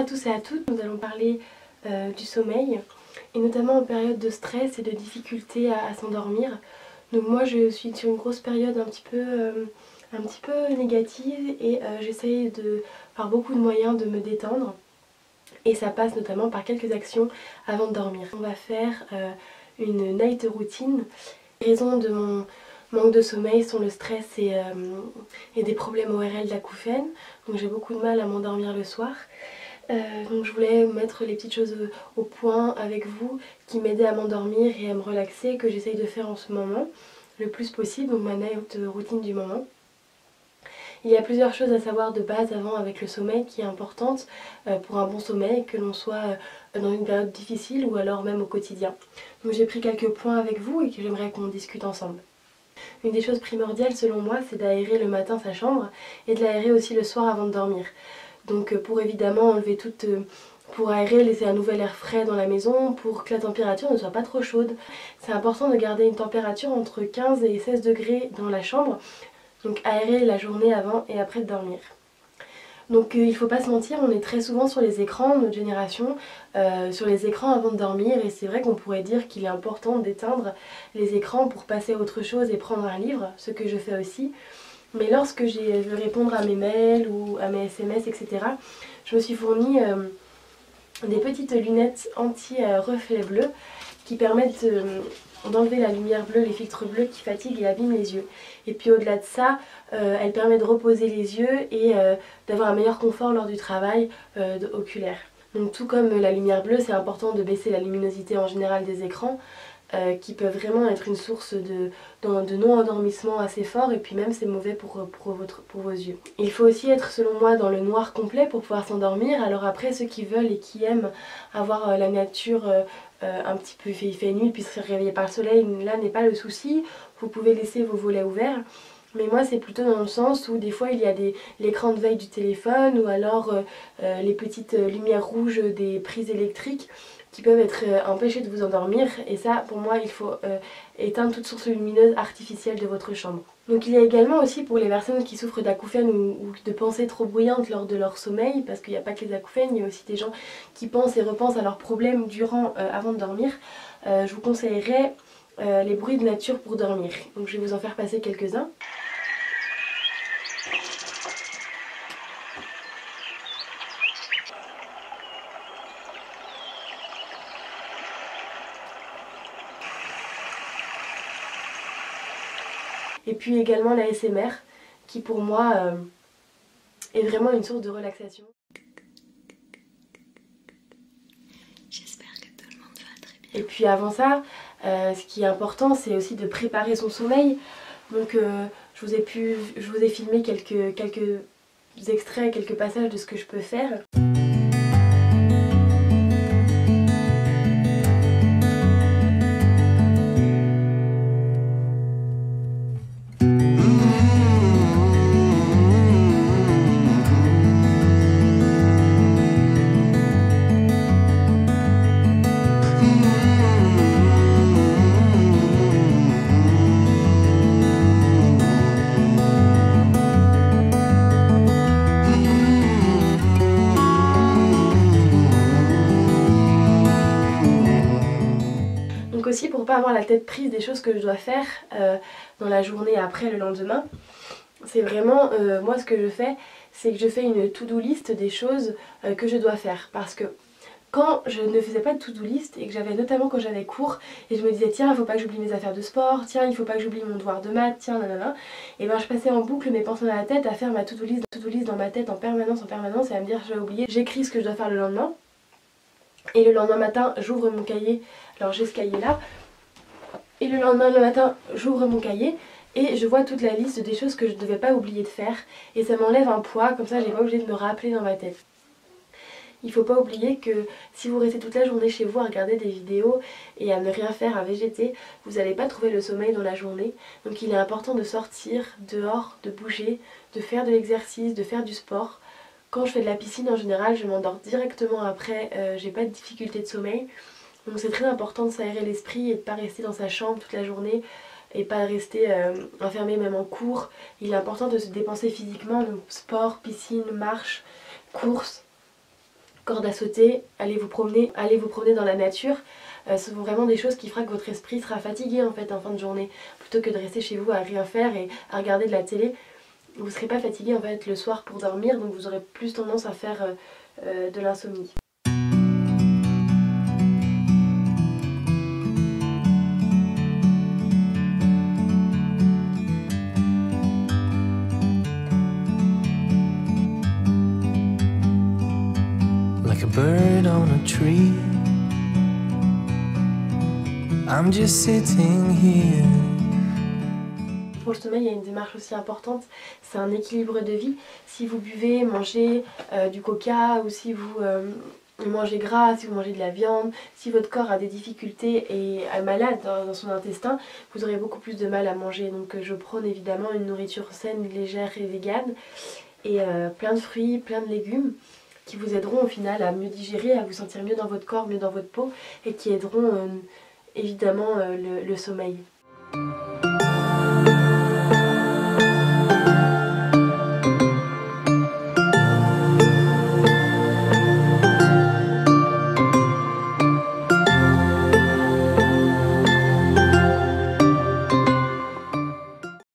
tous et à toutes, nous allons parler du sommeil et notamment en période de stress et de difficulté à s'endormir. Donc moi je suis sur une grosse période un petit peu négative et j'essaye par beaucoup de moyens de me détendre et ça passe notamment par quelques actions avant de dormir. On va faire une night routine. Les raisons de mon manque de sommeil sont le stress et des problèmes ORL d'acouphènes, donc j'ai beaucoup de mal à m'endormir le soir. Donc je voulais mettre les petites choses au point avec vous qui m'aidaient à m'endormir et à me relaxer, que j'essaye de faire en ce moment le plus possible, donc ma night routine du moment. Il y a plusieurs choses à savoir de base avant avec le sommeil qui est importante pour un bon sommeil, que l'on soit dans une période difficile ou alors même au quotidien. Donc j'ai pris quelques points avec vous et que j'aimerais qu'on discute ensemble. Une des choses primordiales selon moi, c'est d'aérer le matin sa chambre et de l'aérer aussi le soir avant de dormir. Donc pour évidemment enlever pour aérer, laisser un nouvel air frais dans la maison pour que la température ne soit pas trop chaude. C'est important de garder une température entre 15 et 16 degrés dans la chambre, donc aérer la journée avant et après de dormir. Donc il faut pas se mentir, on est très souvent sur les écrans, notre génération, sur les écrans avant de dormir, et c'est vrai qu'on pourrait dire qu'il est important d'éteindre les écrans pour passer à autre chose et prendre un livre, ce que je fais aussi. Mais lorsque je veux répondre à mes mails ou à mes SMS, etc., je me suis fourni des petites lunettes anti-reflets bleus qui permettent d'enlever la lumière bleue, les filtres bleus qui fatiguent et abîment les yeux. Et puis au-delà de ça, elle permet de reposer les yeux et d'avoir un meilleur confort lors du travail oculaire. Donc tout comme la lumière bleue, c'est important de baisser la luminosité en général des écrans, qui peuvent vraiment être une source de non-endormissement assez fort, et puis même c'est mauvais pour vos yeux. Il faut aussi être selon moi dans le noir complet pour pouvoir s'endormir. Alors après, ceux qui veulent et qui aiment avoir la nature un petit peu, il fait nuit puis se réveiller par le soleil, là n'est pas le souci, vous pouvez laisser vos volets ouverts. Mais moi c'est plutôt dans le sens où des fois il y a l'écran de veille du téléphone ou alors les petites lumières rouges des prises électriques qui peuvent empêcher de vous endormir, et ça pour moi il faut éteindre toute source lumineuse artificielle de votre chambre. Donc il y a également aussi pour les personnes qui souffrent d'acouphènes ou de pensées trop bruyantes lors de leur sommeil, parce qu'il n'y a pas que les acouphènes, il y a aussi des gens qui pensent et repensent à leurs problèmes avant de dormir. Je vous conseillerais les bruits de nature pour dormir. Donc je vais vous en faire passer quelques-uns. Et puis également la ASMR, qui pour moi est vraiment une source de relaxation. J'espère que tout le monde va très bien. Et puis avant ça, ce qui est important, c'est aussi de préparer son sommeil. Donc je vous ai filmé quelques extraits, quelques passages de ce que je peux faire. Aussi pour pas avoir la tête prise des choses que je dois faire dans la journée après le lendemain, c'est vraiment moi ce que je fais, c'est que je fais une to-do list des choses que je dois faire, parce que quand je ne faisais pas de to-do list et que j'avais, notamment quand j'avais cours et je me disais tiens il faut pas que j'oublie mes affaires de sport, tiens il faut pas que j'oublie mon devoir de maths, tiens nanana, et ben je passais en boucle mes pensées dans la tête à faire ma to-do list dans ma tête en permanence et à me dire je vais oublier, j'écris ce que je dois faire le lendemain. Et le lendemain matin, j'ouvre mon cahier, alors j'ai ce cahier là, et le lendemain le matin, j'ouvre mon cahier et je vois toute la liste des choses que je ne devais pas oublier de faire, et ça m'enlève un poids, comme ça j'ai pas obligé de me rappeler dans ma tête. Il faut pas oublier que si vous restez toute la journée chez vous à regarder des vidéos et à ne rien faire, à végéter, vous n'allez pas trouver le sommeil dans la journée. Donc il est important de sortir dehors, de bouger, de faire de l'exercice, de faire du sport. Quand je fais de la piscine en général, je m'endors directement après, j'ai pas de difficulté de sommeil. Donc c'est très important de s'aérer l'esprit et de ne pas rester dans sa chambre toute la journée et pas rester enfermé même en cours. Il est important de se dépenser physiquement, donc sport, piscine, marche, course. corde à sauter, allez vous promener dans la nature. Ce sont vraiment des choses qui feront que votre esprit sera fatigué en fait en fin de journée. Plutôt que de rester chez vous à rien faire et à regarder de la télé, vous ne serez pas fatigué en fait le soir pour dormir, donc vous aurez plus tendance à faire de l'insomnie. Like a bird on a tree, I'm just sitting here. Pour le sommeil, il y a une démarche aussi importante, c'est un équilibre de vie. Si vous buvez, mangez du coca, ou si vous mangez gras, si vous mangez de la viande, si votre corps a des difficultés et est malade dans son intestin, vous aurez beaucoup plus de mal à manger. Donc je prône évidemment une nourriture saine, légère et végane, et plein de fruits, plein de légumes, qui vous aideront au final à mieux digérer, à vous sentir mieux dans votre corps, mieux dans votre peau, et qui aideront évidemment le sommeil.